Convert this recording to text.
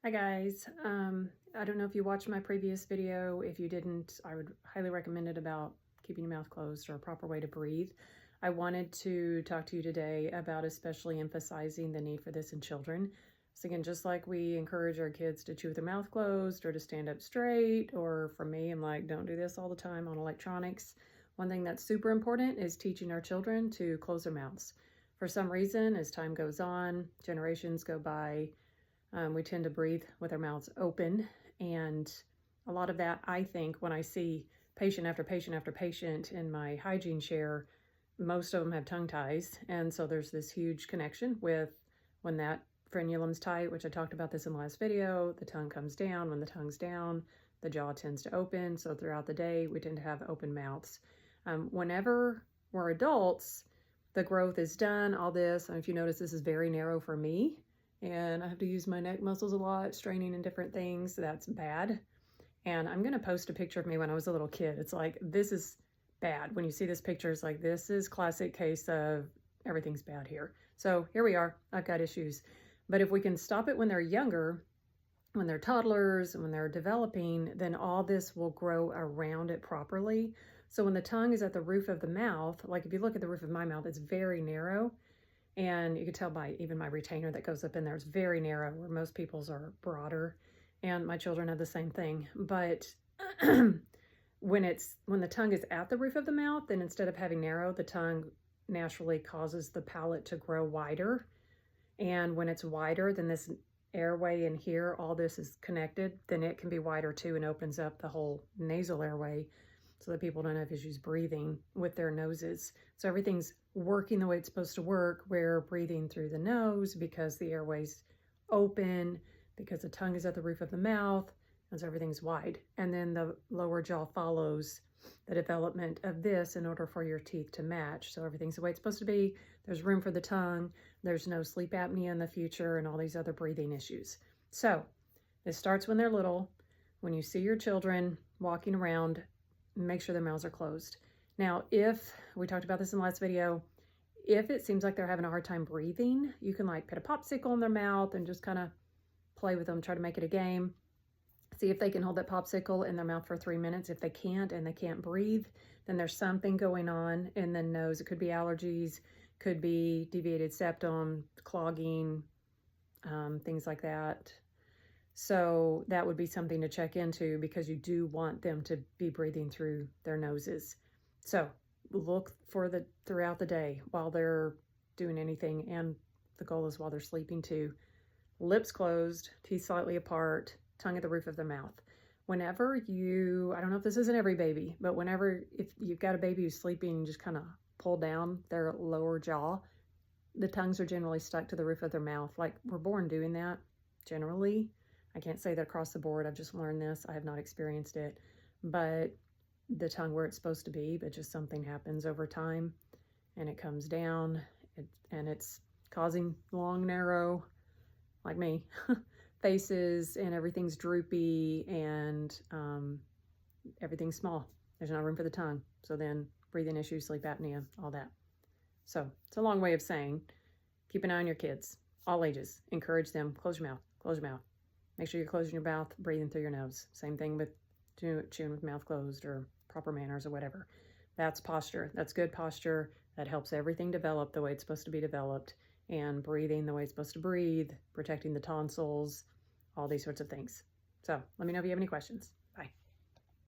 Hi guys. I don't know if you watched my previous video. If you didn't, I would highly recommend it about keeping your mouth closed or a proper way to breathe. I wanted to talk to you today about especially emphasizing the need for this in children. So again, just like we encourage our kids to chew with their mouth closed or to stand up straight, or for me, I'm like, don't do this all the time on electronics. One thing that's super important is teaching our children to close their mouths. For some reason, as time goes on, generations go by, we tend to breathe with our mouths open, and a lot of that, I think, when I see patient after patient after patient in my hygiene chair, most of them have tongue ties, and so there's this huge connection with when that frenulum's tight, which I talked about this in the last video, the tongue comes down. When the tongue's down, the jaw tends to open, so throughout the day, we tend to have open mouths. Whenever we're adults, the growth is done, all this, and if you notice, this is very narrow for me, and I have to use my neck muscles a lot, straining and different things. So that's bad. And I'm going to post a picture of me when I was a little kid. It's like, this is bad. When you see this picture, it's like, this is classic case of everything's bad here. So here we are. I've got issues. But if we can stop it when they're younger, when they're toddlers, and when they're developing, then all this will grow around it properly. So when the tongue is at the roof of the mouth, like if you look at the roof of my mouth, it's very narrow. And you can tell by even my retainer that goes up in there, it's very narrow, where most people's are broader. And my children have the same thing. But when the tongue is at the roof of the mouth, then instead of having narrow, the tongue naturally causes the palate to grow wider. And when it's wider, then this airway in here, all this is connected, then it can be wider too and opens up the whole nasal airway so that people don't have issues breathing with their noses. So everything's working the way it's supposed to work. We're breathing through the nose because the airway's open, because the tongue is at the roof of the mouth, and so everything's wide. And then the lower jaw follows the development of this in order for your teeth to match. So everything's the way it's supposed to be. There's room for the tongue. There's no sleep apnea in the future and all these other breathing issues. So it starts when they're little. When you see your children walking around, make sure their mouths are closed. Now, if, we talked about this in the last video, if it seems like they're having a hard time breathing, you can like put a popsicle in their mouth and just kind of play with them, try to make it a game. See if they can hold that popsicle in their mouth for 3 minutes. If they can't and they can't breathe, then there's something going on in the nose. It could be allergies, could be deviated septum, clogging, things like that. So that would be something to check into, because you do want them to be breathing through their noses. So look for throughout the day while they're doing anything, and the goal is while they're sleeping too. Lips closed, teeth slightly apart, tongue at the roof of the mouth. Whenever I don't know if this is in every baby, but if you've got a baby who's sleeping, just kind of pull down their lower jaw, the tongues are generally stuck to the roof of their mouth. Like, we're born doing that generally. I can't say that across the board. I've just learned this. I have not experienced it, but the tongue where it's supposed to be, but just something happens over time and it comes down, and it's causing long, narrow, like me, faces, and everything's droopy, and everything's small. There's no room for the tongue. So then breathing issues, sleep apnea, all that. So it's a long way of saying, keep an eye on your kids, all ages. Encourage them, close your mouth, close your mouth. Make sure you're closing your mouth, breathing through your nose. Same thing with chewing with mouth closed, or proper manners or whatever. That's posture. That's good posture. That helps everything develop the way it's supposed to be developed, and breathing the way it's supposed to breathe, protecting the tonsils, all these sorts of things. So let me know if you have any questions. Bye.